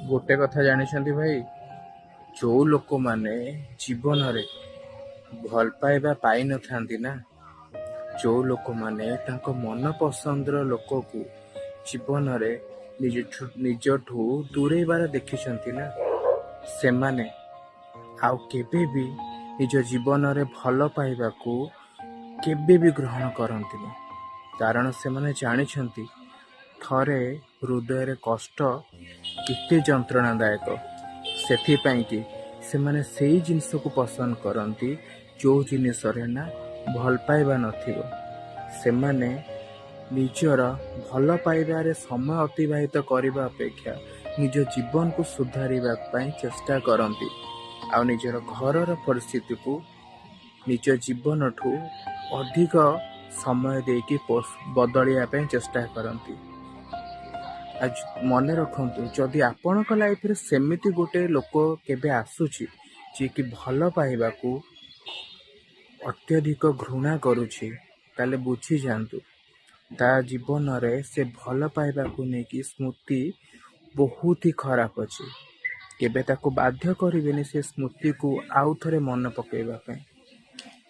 गोटे कथा जानिछंती भाई, जो लोक माने जीवन रे भल पाइबा पाई न थांती ना, जो लोक माने तांको मन पसंदर लोक को जीवन रे निजठू दूरेबार देखिछंती ना, से माने आउ केबे भी निज जीवन रे भल पाइबा को केबे भी ग्रहण करंती ना। कारण से माने जानिछंती थरे हृदय रे कष्ट केते जंत्रणादायक। सेथिपाई कि से माने सेई जिनिस को पसंद करती जो जिनिस रे ना भल पाइबा नथिबो। से माने निजर भल पाइबारे समय अतिबाहित करने अपेक्षा निज जीवन को सुधारिबा पई चेष्टा करती आ निजर घरर परिस्थिति को निज जीवन ठू अधिक समय देकी बदलिया पई चेष्टा करती। आज मन रखु जदि आपण लाइफ रे सेमिति गोटे लोक केबे आसुची जे कि भल पाइबा को अत्यधिक घृणा करुछि, ताले बुझी जांतु ता जीवन रे से भल पाइबा को नेकी स्मृति बहुत ही खराब अछि। केबे ताको बाध्य करिवेनी से स्मृति को आउ थरे मन पकेबा पई,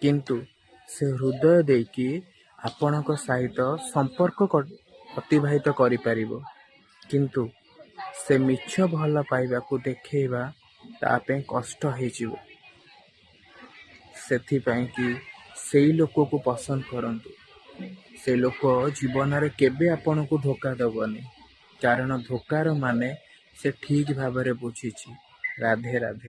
किंतु से हृदय देकी आपणक सहित संपर्क अतिबाहित करि परिबो। किंतु से मिछ भल पाइबा को देखेबा तापे कष्ट हेजिवो। सेथिपाई कि सेई लोक को पसंद करंतु, से लोक जीवन रे केबे आपण को धोखा दबनी। कारण धोकार माने से ठीक भाबरे बुझीछि। राधे राधे।